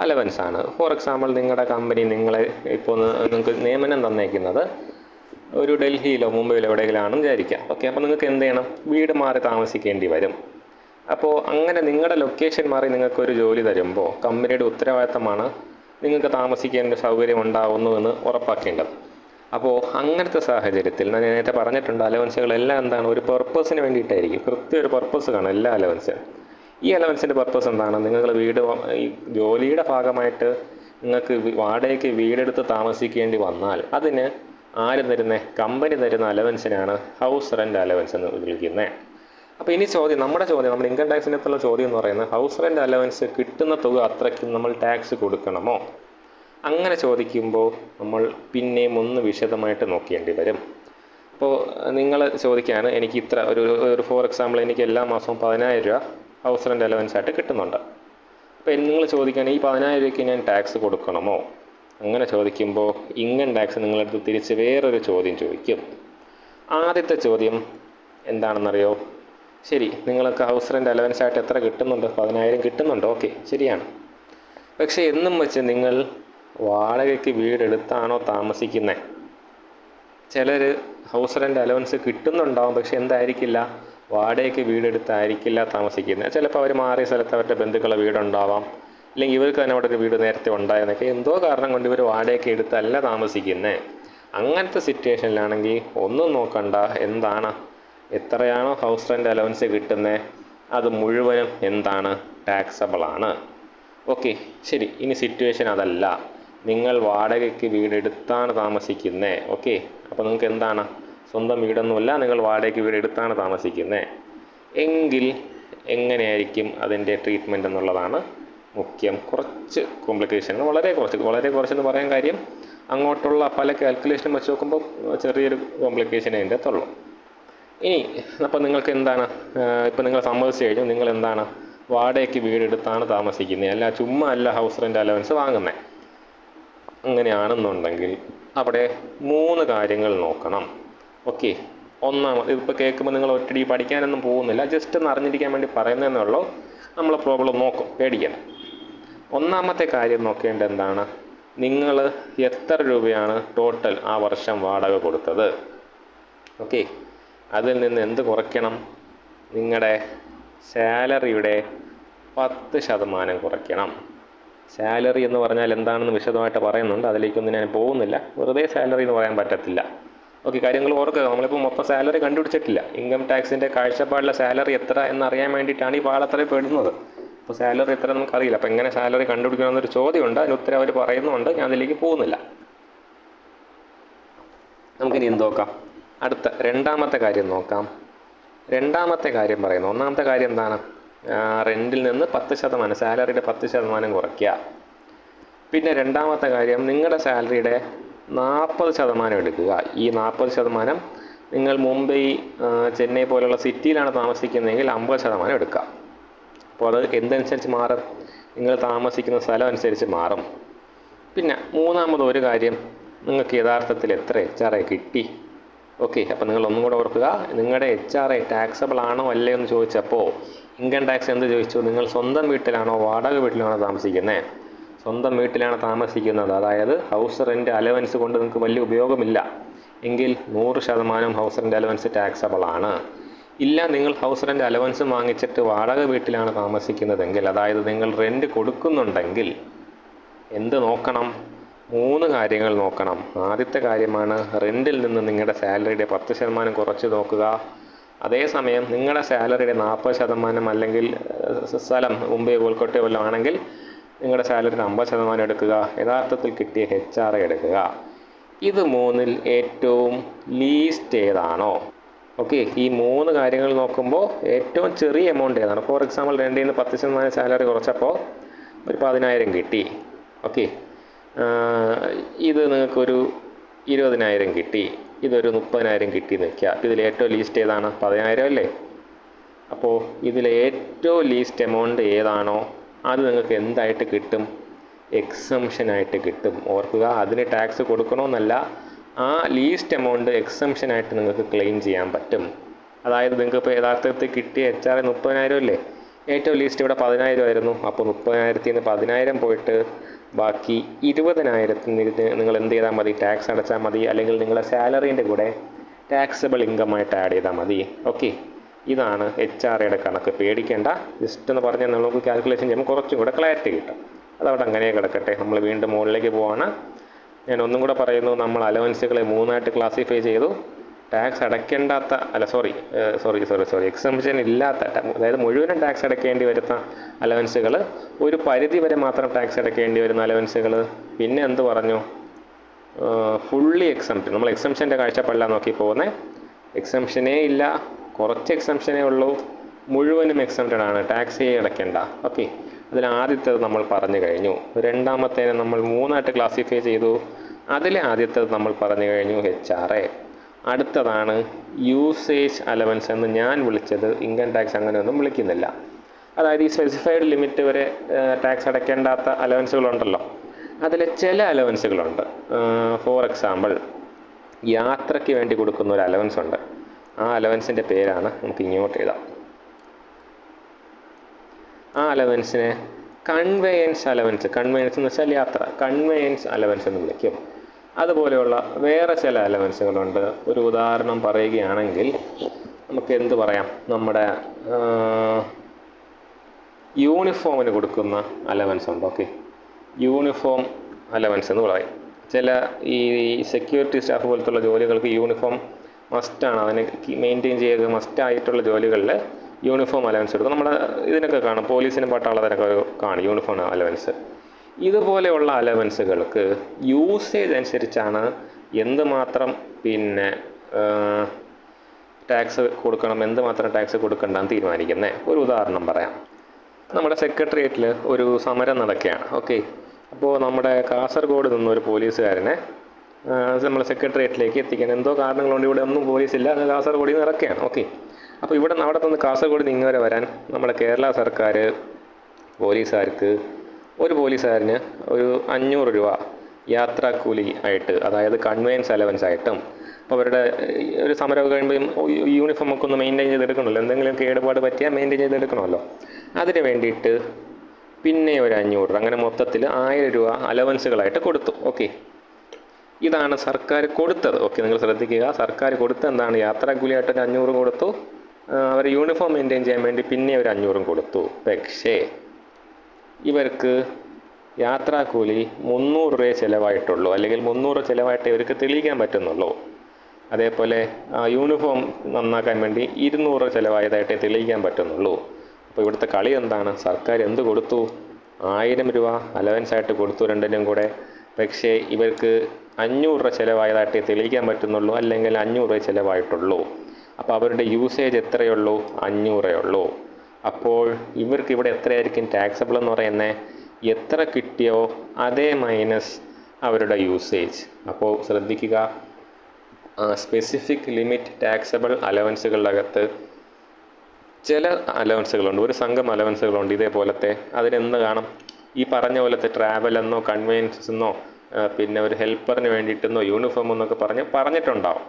അലവൻസാണ്. ഫോർ എക്സാമ്പിൾ, നിങ്ങളുടെ കമ്പനി നിങ്ങൾക്ക് നിയമനം തന്നേക്കുന്നത് ഒരു ഡൽഹിയിലോ മുംബൈയിലോ എവിടെയെങ്കിലാണെന്ന് വിചാരിക്കാം. ഓക്കെ, അപ്പോൾ നിങ്ങൾക്ക് എന്ത് ചെയ്യണം? വീട് മാറി താമസിക്കേണ്ടി വരും. അപ്പോൾ അങ്ങനെ നിങ്ങളുടെ ലൊക്കേഷൻ മാറി നിങ്ങൾക്കൊരു ജോലി തരുമ്പോൾ കമ്പനിയുടെ ഉത്തരവാദിത്തമാണ് നിങ്ങൾക്ക് താമസിക്കേണ്ട സൗകര്യം ഉണ്ടാവുന്നുവെന്ന് ഉറപ്പാക്കേണ്ടത്. അപ്പോൾ അങ്ങനത്തെ സാഹചര്യത്തിൽ ഞാൻ നേരത്തെ പറഞ്ഞിട്ടുണ്ട്, അലവൻസുകളെല്ലാം എന്താണ്? ഒരു പർപ്പസിന് വേണ്ടിയിട്ടായിരിക്കും. കൃത്യം ഒരു പർപ്പസ് കാണും എല്ലാ അലവൻസും. ഈ അലവൻസിൻ്റെ പർപ്പസ് എന്താണ്? നിങ്ങൾ ഈ ജോലിയുടെ ഭാഗമായിട്ട് നിങ്ങൾക്ക് വാടകയ്ക്ക് വീടെടുത്ത് താമസിക്കേണ്ടി വന്നാൽ അതിന് ആര് തരുന്നത്? കമ്പനി തരുന്ന അലവൻസിനാണ് ഹൗസ് റെൻ്റ് അലവൻസ് എന്ന് വിളിക്കുന്നത്. അപ്പോൾ ഇനി നമ്മുടെ ഇൻകം ടാക്സിനകത്തുള്ള ചോദ്യം എന്ന് പറയുന്നത്, ഹൗസ് റെൻ്റ് അലവൻസ് കിട്ടുന്ന തുക അത്രയ്ക്കും നമ്മൾ ടാക്സ് കൊടുക്കണമോ? അങ്ങനെ ചോദിക്കുമ്പോൾ നമ്മൾ പിന്നെയും ഒന്ന് വിശദമായിട്ട് നോക്കേണ്ടി വരും. അപ്പോൾ നിങ്ങൾ ചോദിക്കുകയാണ്, എനിക്ക് ഇത്ര ഒരു ഫോർ എക്സാമ്പിൾ എനിക്ക് എല്ലാ മാസവും 10,000 രൂപ ഹൗസ് റെൻ്റ് അലവൻസ് ആയിട്ട് കിട്ടുന്നുണ്ട്. അപ്പോൾ നിങ്ങൾ ചോദിക്കുകയാണ്, ഈ 10,000 രൂപയ്ക്ക് ഞാൻ ടാക്സ് കൊടുക്കണമോ? അങ്ങനെ ചോദിക്കുമ്പോൾ ഇൻകം ടാക്സ് നിങ്ങളടുത്ത് തിരിച്ച് വേറൊരു ചോദ്യം ചോദിക്കും. ആദ്യത്തെ ചോദ്യം എന്താണെന്നറിയോ? ശരി, നിങ്ങൾക്ക് ഹൗസ് റെൻ്റ് അലവൻസ് ആയിട്ട് എത്ര കിട്ടുന്നുണ്ട്? 10,000 കിട്ടുന്നുണ്ട്. ഓക്കെ, ശരിയാണ്. പക്ഷേ എന്നും വെച്ച് നിങ്ങൾ വാടകയ്ക്ക് വീടെടുത്താണോ താമസിക്കുന്നത്? ചിലർ ഹൗസ് റെൻ്റ് അലവൻസ് കിട്ടുന്നുണ്ടാവും, പക്ഷെ എന്തായിരിക്കില്ല? വാടകയ്ക്ക് വീടെടുത്തായിരിക്കില്ല താമസിക്കുന്നത്. ചിലപ്പോൾ അവർ മാറിയ സ്ഥലത്ത് അവരുടെ ബന്ധുക്കളുടെ വീടുണ്ടാവാം, അല്ലെങ്കിൽ ഇവർക്ക് തന്നെ അവിടെ ഒരു വീട് നേരത്തെ ഉണ്ടായെന്നൊക്കെ എന്തോ കാരണം കൊണ്ട് ഇവർ വാടകയ്ക്ക് എടുത്തല്ല താമസിക്കുന്നത്. അങ്ങനത്തെ സിറ്റുവേഷനിലാണെങ്കിൽ ഒന്നും നോക്കണ്ട, എന്താണ്? എത്രയാണോ ഹൗസ് റെൻ്റ് അലവൻസ് കിട്ടുന്നത് അത് മുഴുവനും എന്താണ്? ടാക്സബിളാണ്. ഓക്കെ, ശരി. ഇനി സിറ്റുവേഷൻ അതല്ല, നിങ്ങൾ വാടകയ്ക്ക് വീടെടുത്താണ് താമസിക്കുന്നത്. ഓക്കെ, അപ്പോൾ നിങ്ങൾക്ക് എന്താണ്? സ്വന്തം വീടൊന്നുമില്ല, നിങ്ങൾ വാടകയ്ക്ക് വീടെടുത്താണ് താമസിക്കുന്നത് എങ്കിൽ എങ്ങനെയായിരിക്കും അതിൻ്റെ ട്രീറ്റ്മെൻറ്റ് എന്നുള്ളതാണ് മുഖ്യം. കുറച്ച് കോംപ്ലിക്കേഷൻ, വളരെ കുറച്ചെന്ന് പറയാൻ കാര്യം അങ്ങോട്ടുള്ള പല കാൽക്കുലേഷനും വെച്ച് നോക്കുമ്പോൾ ചെറിയൊരു കോംപ്ലിക്കേഷൻ അതിൻ്റെ അകത്തുള്ളൂ. ഇനി അപ്പോൾ നിങ്ങൾക്ക് എന്താണ്? ഇപ്പോൾ നിങ്ങൾ സമ്മതിച്ചു കഴിഞ്ഞു, നിങ്ങൾ എന്താണ്? വാടകയ്ക്ക് വീടെടുത്താണ് താമസിക്കുന്നത്, അല്ല ചുമ്മാ അല്ല ഹൗസ് റെൻ്റ് അലവൻസ് വാങ്ങുന്നത്. അങ്ങനെയാണെന്നുണ്ടെങ്കിൽ അവിടെ 3 കാര്യങ്ങൾ നോക്കണം. ഓക്കെ, ഒന്നാമത്, ഇതിപ്പോൾ കേൾക്കുമ്പോൾ നിങ്ങൾ ഒറ്റടി പഠിക്കാനൊന്നും പോകുന്നില്ല, ജസ്റ്റ് ഒന്ന് അറിഞ്ഞിരിക്കാൻ വേണ്ടി പറയുന്നതെന്നേ ഉള്ളൂ. നമ്മൾ പ്രോബ്ലം നോക്കും, പേടിക്കണം. ഒന്നാമത്തെ കാര്യം നോക്കേണ്ടത് എന്താണ്? നിങ്ങൾ എത്ര രൂപയാണ് ടോട്ടൽ ആ വർഷം വാടക കൊടുത്തത്? ഓക്കെ, അതിൽ നിന്ന് എന്ത് കുറയ്ക്കണം? നിങ്ങളുടെ സാലറിയുടെ 10% കുറയ്ക്കണം. സാലറി എന്ന് പറഞ്ഞാൽ എന്താണെന്ന് വിശദമായിട്ട് പറയുന്നുണ്ട്, അതിലേക്കൊന്നും ഞാൻ പോകുന്നില്ല. വെറുതെ സാലറി എന്ന് പറയാൻ പറ്റത്തില്ല. ഓക്കെ, കാര്യങ്ങൾ ഓർക്കുക. നമ്മളിപ്പോൾ മൊത്തം സാലറി കണ്ടുപിടിച്ചിട്ടില്ല. ഇൻകം ടാക്സിൻ്റെ കാഴ്ചപ്പാടിലെ സാലറി എത്ര എന്നറിയാൻ വേണ്ടിയിട്ടാണ് ഈ പാളത്തിൽ പെടുന്നത്. അപ്പോൾ സാലറി എത്ര നമുക്കറിയില്ല. അപ്പോൾ എങ്ങനെ സാലറി കണ്ടുപിടിക്കണമെന്നൊരു ചോദ്യമുണ്ട്, അതിന് ഉത്തരം അവർ പറയുന്നുണ്ട്. ഞാൻ അതിലേക്ക് പോകുന്നില്ല. നമുക്കിനി എന്ത് നോക്കാം? അടുത്ത രണ്ടാമത്തെ കാര്യം നോക്കാം. രണ്ടാമത്തെ കാര്യം പറയുന്നു. ഒന്നാമത്തെ കാര്യം എന്താണ്? റെൻറ്റിൽ നിന്ന് 10%, സാലറിയുടെ 10% കുറയ്ക്കുക. പിന്നെ രണ്ടാമത്തെ കാര്യം, നിങ്ങളുടെ സാലറിയുടെ 40% എടുക്കുക. ഈ 40% നിങ്ങൾ മുംബൈ, ചെന്നൈ പോലുള്ള സിറ്റിയിലാണ് താമസിക്കുന്നതെങ്കിൽ 50% എടുക്കുക. അപ്പോൾ അത് എന്തനുസരിച്ച് മാറും? നിങ്ങൾ താമസിക്കുന്ന സ്ഥലം അനുസരിച്ച് മാറും. പിന്നെ മൂന്നാമത് ഒരു കാര്യം, നിങ്ങൾക്ക് യഥാർത്ഥത്തിൽ എത്ര HRA കിട്ടി? ഓക്കെ, അപ്പോൾ നിങ്ങൾ ഒന്നും കൂടെ ഓർക്കുക, നിങ്ങളുടെ HRA ടാക്സബിൾ ആണോ അല്ലയോ എന്ന് ചോദിച്ചപ്പോൾ ഇൻകം ടാക്സ് എന്ത് ചോദിച്ചു? നിങ്ങൾ സ്വന്തം വീട്ടിലാണോ വാടക വീട്ടിലാണോ താമസിക്കുന്നത്? സ്വന്തം വീട്ടിലാണ് താമസിക്കുന്നത്, അതായത് ഹൗസ് റെൻ്റ് അലവൻസ് കൊണ്ട് നിങ്ങൾക്ക് വലിയ ഉപയോഗമില്ല എങ്കിൽ 100% ഹൗസ് റെൻ്റ് അലവൻസ് ടാക്സബിൾ ആണ്. ഇല്ല, നിങ്ങൾ ഹൗസ് റെൻ്റ് അലവൻസ് വാങ്ങിച്ചിട്ട് വാടക വീട്ടിലാണ് താമസിക്കുന്നതെങ്കിൽ, അതായത് നിങ്ങൾ റെൻറ്റ് കൊടുക്കുന്നുണ്ടെങ്കിൽ എന്ത് നോക്കണം? 3 കാര്യങ്ങൾ നോക്കണം. ആദ്യത്തെ കാര്യമാണ് റെൻറ്റിൽ നിന്ന് നിങ്ങളുടെ സാലറിയുടെ 10% കുറച്ച് നോക്കുക. അതേസമയം നിങ്ങളുടെ സാലറിയുടെ 40% അല്ലെങ്കിൽ സ്ഥലം മുംബൈ കോഴിക്കോട്ടെ വല്ലതും ആണെങ്കിൽ നിങ്ങളുടെ സാലറിയുടെ 50% എടുക്കുക. യഥാർത്ഥത്തിൽ കിട്ടിയ HRA എടുക്കുക. ഇത് 3ൽ ഏറ്റവും ലീസ്റ്റ് ഏതാണോ? ഓക്കെ, ഈ 3 കാര്യങ്ങൾ നോക്കുമ്പോൾ ഏറ്റവും ചെറിയ എമൗണ്ട് ഏതാണ്? ഫോർ എക്സാമ്പിൾ റെൻറ്റിൽ നിന്ന് 10% സാലറി കുറച്ചപ്പോൾ ഒരു 10,000 കിട്ടി. ഓക്കെ, ഇത് നിങ്ങൾക്കൊരു 20,000 കിട്ടി, ഇതൊരു 30,000 കിട്ടി എന്ന് വയ്ക്കുക. അപ്പോൾ ഇതിൽ ഏറ്റവും ലീസ്റ്റ് ഏതാണ്? 10,000 അല്ലേ? അപ്പോൾ ഇതിൽ ഏറ്റവും ലീസ്റ്റ് എമൗണ്ട് ഏതാണോ അത് നിങ്ങൾക്ക് എന്തായിട്ട് കിട്ടും? എക്സംഷനായിട്ട് കിട്ടും. ഓർക്കുക, അതിന് ടാക്സ് കൊടുക്കണമെന്നല്ല, ആ ലീസ്റ്റ് എമൗണ്ട് എക്സംഷനായിട്ട് നിങ്ങൾക്ക് ക്ലെയിം ചെയ്യാൻ പറ്റും. അതായത് നിങ്ങൾക്ക് ഇപ്പോൾ യഥാർത്ഥത്തിൽ കിട്ടിയ HRA 30,000 അല്ലേ? ഏറ്റവും ലീസ്റ്റ് ഇവിടെ 10,000 ആയിരുന്നു. അപ്പോൾ 30,000-ൽ നിന്ന് 10,000 പോയിട്ട് ബാക്കി 20,000 നിങ്ങൾ എന്ത് ചെയ്താൽ മതി, ടാക്സ് അടച്ചാൽ മതി, അല്ലെങ്കിൽ നിങ്ങളുടെ സാലറീൻ്റെ കൂടെ ടാക്സബിൾ ഇൻകമായിട്ട് ആഡ് ചെയ്താൽ മതി. ഓക്കെ, ഇതാണ് HRAയുടെ കണക്ക്. പേടിക്കേണ്ട, ജസ്റ്റ് എന്ന് പറഞ്ഞാൽ നമുക്ക് കാൽക്കുലേഷൻ ചെയ്യുമ്പോൾ കുറച്ചും കൂടെ ക്ലാരിറ്റി കിട്ടും. അതവിടെ അങ്ങനെ കിടക്കട്ടെ. നമ്മൾ വീണ്ടും മുകളിലേക്ക് പോവാണ്. ഞാൻ ഒന്നും കൂടെ പറയുന്നു, നമ്മൾ അലവൻസുകളെ 3ആയിട്ട് ക്ലാസിഫൈ ചെയ്തു. ടാക്സ് അടയ്ക്കേണ്ടാത്ത എക്സംപ്ഷൻ ഇല്ലാത്ത, അതായത് മുഴുവനും ടാക്സ് അടയ്ക്കേണ്ടി വരുന്ന അലവൻസുകൾ, ഒരു പരിധി വരെ മാത്രം ടാക്സ് അടയ്ക്കേണ്ടി വരുന്ന അലവൻസുകൾ, പിന്നെ എന്ത് പറഞ്ഞു, ഫുള്ളി എക്സംപ്റ്റ്. നമ്മൾ എക്സംഷൻ്റെ കാഴ്ചപ്പാടില്ല നോക്കി പോകുന്നത്. എക്സംഷനേ ഇല്ല, കുറച്ച് എക്സംഷനേ ഉള്ളൂ, മുഴുവനും എക്സംപ്റ്റഡ് ആണ്, ടാക്സ് അടയ്ക്കേണ്ട. ഓക്കെ, അതിൽ ആദ്യത്തേത് നമ്മൾ പറഞ്ഞു കഴിഞ്ഞു. രണ്ടാമത്തേനെ നമ്മൾ 3ആയിട്ട് ക്ലാസിഫൈ ചെയ്തു. അതിലെ ആദ്യത്തേത് നമ്മൾ പറഞ്ഞു കഴിഞ്ഞു, HRA. അടുത്തതാണ് യൂസേജ് അലവൻസ് എന്ന് ഞാൻ വിളിച്ചത്. ഇൻകം ടാക്സ് അങ്ങനെയൊന്നും വിളിക്കുന്നില്ല. അതായത് ഈ സ്പെസിഫൈഡ് ലിമിറ്റ് വരെ ടാക്സ് അടയ്ക്കേണ്ടാത്ത അലവൻസുകളുണ്ടല്ലോ, അതിൽ ചില അലവൻസുകളുണ്ട്. ഫോർ എക്സാമ്പിൾ, യാത്രയ്ക്ക് വേണ്ടി കൊടുക്കുന്ന ഒരു അലവൻസ് ഉണ്ട്. ആ അലവൻസിൻ്റെ പേരാണ്, നമുക്ക് ഇങ്ങോട്ട് എഴുതാം. ആ അലവൻസിനെ കൺവേയൻസ് അലവൻസ്, കൺവേയൻസ് എന്ന് വെച്ചാൽ യാത്ര, കൺവേയൻസ് അലവൻസ് എന്ന് വിളിക്കും. അതുപോലെയുള്ള വേറെ ചില അലവൻസുകളുണ്ട്. ഒരു ഉദാഹരണം പറയുകയാണെങ്കിൽ നമുക്ക് എന്ത് പറയാം, നമ്മുടെ യൂണിഫോമിന് കൊടുക്കുന്ന അലവൻസ് ഉണ്ട്. ഓക്കെ, യൂണിഫോം അലവൻസ് എന്ന് പറയും. ചില ഈ സെക്യൂരിറ്റി സ്റ്റാഫ് പോലത്തുള്ള ജോലികൾക്ക് യൂണിഫോം മസ്റ്റാണ്, അതിനെ മെയിൻറ്റെയിൻ ചെയ്യുക മസ്റ്റായിട്ടുള്ള ജോലികളിൽ യൂണിഫോം അലവൻസ് എടുക്കും. നമ്മുടെ ഇതിനൊക്കെ കാണും, പോലീസിനും പട്ടാളത്തിനൊക്കെ കാണും യൂണിഫോം അലവൻസ്. ഇതുപോലെയുള്ള അലവൻസുകൾക്ക് യൂസേജ് അനുസരിച്ചാണ് എന്തുമാത്രം പിന്നെ ടാക്സ് കൊടുക്കണം, എന്തുമാത്രം ടാക്സ് കൊടുക്കണ്ടെന്ന് തീരുമാനിക്കുന്നത്. ഒരു ഉദാഹരണം പറയാം. നമ്മുടെ സെക്രട്ടേറിയറ്റിൽ ഒരു സമരം നടക്കുകയാണ്. ഓക്കെ, അപ്പോൾ നമ്മുടെ കാസർഗോഡ് നിന്നൊരു പോലീസുകാരനെ നമ്മൾ സെക്രട്ടേറിയറ്റിലേക്ക് എത്തിക്കണം. എന്തോ കാരണങ്ങളുണ്ട്, ഇവിടെ ഒന്നും പോലീസില്ല, കാസർഗോഡിൽ നിന്ന് ഇറക്കുകയാണ്. ഓക്കെ, അപ്പോൾ അവിടെ നിന്ന് കാസർഗോഡ് നിന്ന് ഇങ്ങോട്ട് വരാൻ നമ്മുടെ കേരള സർക്കാർ പോലീസുകാർക്ക്, ഒരു പോലീസുകാരന് ഒരു 500 രൂപ യാത്രാക്കൂലി ആയിട്ട്, അതായത് കൺവേയൻസ് അലവൻസ് ആയിട്ടും, അപ്പോൾ അവരുടെ ഒരു സമരം കഴിയുമ്പോൾ യൂണിഫോമൊക്കെ ഒന്ന് മെയിൻറ്റെയിൻ ചെയ്തെടുക്കണമല്ലോ, എന്തെങ്കിലും കേടുപാട് പറ്റിയാൽ മെയിൻറ്റെയിൻ ചെയ്തെടുക്കണമല്ലോ, അതിന് വേണ്ടിയിട്ട് പിന്നെ ഒരു 500 രൂപ, അങ്ങനെ മൊത്തത്തിൽ 1000 രൂപ അലവൻസുകളായിട്ട് കൊടുത്തു. ഓക്കെ, ഇതാണ് സർക്കാർ കൊടുത്തത്. ഓക്കെ, നിങ്ങൾ ശ്രദ്ധിക്കുക, സർക്കാർ കൊടുത്ത എന്താണ്, യാത്രാക്കൂലിയായിട്ട് ഒരു 500 കൊടുത്തു, അവർ യൂണിഫോം മെയിൻറ്റെയിൻ ചെയ്യാൻ വേണ്ടി പിന്നെ ഒരു 500 കൊടുത്തു. പക്ഷേ ഇവർക്ക് യാത്രാക്കൂലി 300 രൂപയെ ചിലവായിട്ടുള്ളൂ, അല്ലെങ്കിൽ 300 ചിലവായിട്ട് ഇവർക്ക് തെളിയിക്കാൻ പറ്റുന്നുള്ളൂ. അതേപോലെ യൂണിഫോം നന്നാക്കാൻ വേണ്ടി 200 ചിലവായതായിട്ടേ തെളിയിക്കാൻ പറ്റുന്നുള്ളൂ. അപ്പോൾ ഇവിടുത്തെ കളി എന്താണ്, സർക്കാർ എന്ത് കൊടുത്തു, 1000 രൂപ അലവൻസായിട്ട് കൊടുത്തു രണ്ടിനും കൂടെ. പക്ഷേ ഇവർക്ക് 500 രൂപ ചിലവായതായിട്ടേ തെളിയിക്കാൻ പറ്റുന്നുള്ളൂ, അല്ലെങ്കിൽ 500 രൂപ ചിലവായിട്ടുള്ളൂ. അപ്പോൾ അവരുടെ യൂസേജ് എത്രയുള്ളൂ, 500 ഉള്ളൂ. അപ്പോൾ ഇവർക്ക് ഇവിടെ എത്രയായിരിക്കും ടാക്സബിൾ എന്ന് പറയുന്നത്, എത്ര കിട്ടിയോ അതേ മൈനസ് അവരുടെ യൂസേജ്. അപ്പോൾ ശ്രദ്ധിക്കുക, സ്പെസിഫിക് ലിമിറ്റ് ടാക്സബിൾ അലവൻസുകളുടെ അകത്ത് ചില അലവൻസുകളുണ്ട്, ഒരു സംഘം അലവൻസുകളുണ്ട് ഇതേപോലത്തെ. അതിനെന്ത് കാണും, ഈ പറഞ്ഞ പോലത്തെ ട്രാവലെന്നോ കൺവെയൻസ് എന്നോ പിന്നെ ഒരു ഹെൽപ്പറിന് വേണ്ടിയിട്ടെന്നോ യൂണിഫോം എന്നൊക്കെ പറഞ്ഞിട്ടുണ്ടാവും.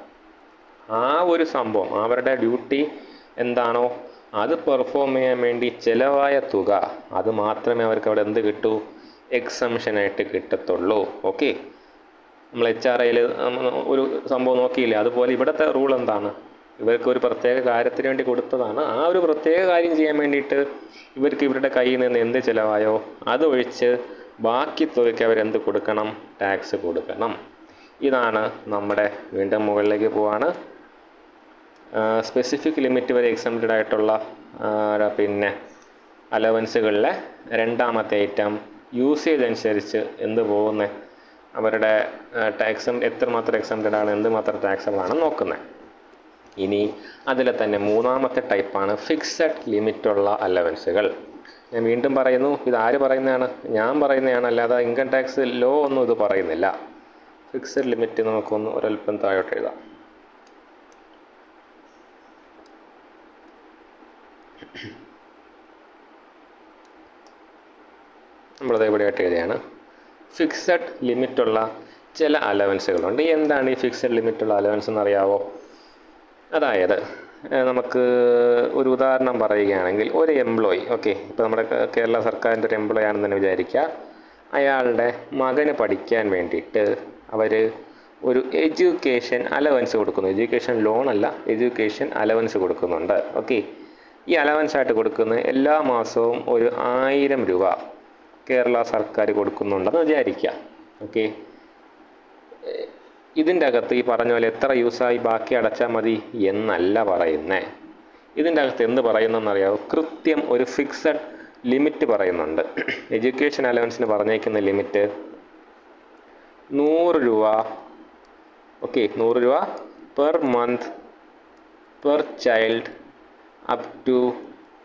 ആ ഒരു സംഭവം, അവരുടെ ഡ്യൂട്ടി എന്താണോ അത് പെർഫോം ചെയ്യാൻ വേണ്ടി ചിലവായ തുക, അത് മാത്രമേ അവർക്ക് അവിടെ എന്ത് കിട്ടൂ, എക്സംഷനായിട്ട് കിട്ടത്തുള്ളൂ. ഓക്കെ, നമ്മൾ HRAയിൽ ഒരു സംഭവം നോക്കിയില്ലേ, അതുപോലെ ഇവിടുത്തെ റൂൾ എന്താണ്, ഇവർക്ക് ഒരു പ്രത്യേക കാര്യത്തിന് വേണ്ടി കൊടുത്തതാണ്. ആ ഒരു പ്രത്യേക കാര്യം ചെയ്യാൻ വേണ്ടിയിട്ട് ഇവർക്ക് ഇവരുടെ കയ്യിൽ നിന്ന് എന്ത് ചിലവായോ അതൊഴിച്ച് ബാക്കി തുകയ്ക്ക് അവരെന്ത് കൊടുക്കണം, ടാക്സ് കൊടുക്കണം. ഇതാണ് നമ്മുടെ, വീണ്ടും മുകളിലേക്ക് പോവാണ്, സ്പെസിഫിക് ലിമിറ്റ് വരെ എക്സംപ്റ്റഡ് ആയിട്ടുള്ള പിന്നെ അലവൻസുകളിലെ രണ്ടാമത്തെ ഐറ്റം. യൂസേജ് അനുസരിച്ച് എന്ത് പോകുന്നത്, അവരുടെ ടാക്സും എത്രമാത്രം എക്സംപ്റ്റഡ് ആണ്, എന്തുമാത്രം ടാക്സബിൾ ആണ് നോക്കുന്നത്. ഇനി അതിൽ തന്നെ മൂന്നാമത്തെ ടൈപ്പാണ് ഫിക്സഡ് ലിമിറ്റുള്ള അലവൻസുകൾ. ഞാൻ വീണ്ടും പറയുന്നു, ഇതാര് പറയുന്നതാണ്, ഞാൻ പറയുന്നതാണ്, അല്ലാതെ ഇൻകം ടാക്സ് ലോ ഒന്നും ഇത് പറയുന്നില്ല. ഫിക്സഡ് ലിമിറ്റ് നമുക്കൊന്ന് ഒരല്പം താഴോട്ട് എഴുതാം. നമ്മളത് എവിടെയായിട്ട് എഴുതിയാണ്, ഫിക്സഡ് ലിമിറ്റുള്ള ചില അലവൻസുകളുണ്ട്. എന്താണ് ഈ ഫിക്സഡ് ലിമിറ്റുള്ള അലവൻസ് എന്നറിയാവോ? അതായത് നമുക്ക് ഒരു ഉദാഹരണം പറയുകയാണെങ്കിൽ, ഒരു എംപ്ലോയി, ഓക്കെ, ഇപ്പോൾ നമ്മുടെ കേരള സർക്കാരിൻ്റെ ഒരു എംപ്ലോയി ആണെന്ന് തന്നെ വിചാരിക്കുക. അയാളുടെ മകന് പഠിക്കാൻ വേണ്ടിയിട്ട് അവർ ഒരു എഡ്യൂക്കേഷൻ അലവൻസ് കൊടുക്കുന്നു. എഡ്യൂക്കേഷൻ ലോണല്ല, എഡ്യൂക്കേഷൻ അലവൻസ് കൊടുക്കുന്നുണ്ട്. ഓക്കെ, ഈ അലവൻസായിട്ട് കൊടുക്കുന്ന എല്ലാ മാസവും ഒരു 1000 രൂപ കേരള സർക്കാർ കൊടുക്കുന്നുണ്ടെന്ന് വിചാരിക്കുക. ഓക്കെ, ഇതിൻ്റെ അകത്ത് ഈ പറഞ്ഞ പോലെ എത്ര യൂസായി ബാക്കി അടച്ചാൽ മതി എന്നല്ല പറയുന്നത്. ഇതിൻ്റെ അകത്ത് എന്ത് പറയുന്നതെന്നറിയാമോ? കൃത്യം ഒരു ഫിക്സഡ് ലിമിറ്റ് പറയുന്നുണ്ട്. എഡ്യൂക്കേഷൻ അലവൻസിന് പറഞ്ഞേക്കുന്ന ലിമിറ്റ് 100 രൂപ. ഓക്കെ, 100 രൂപ per month per child up to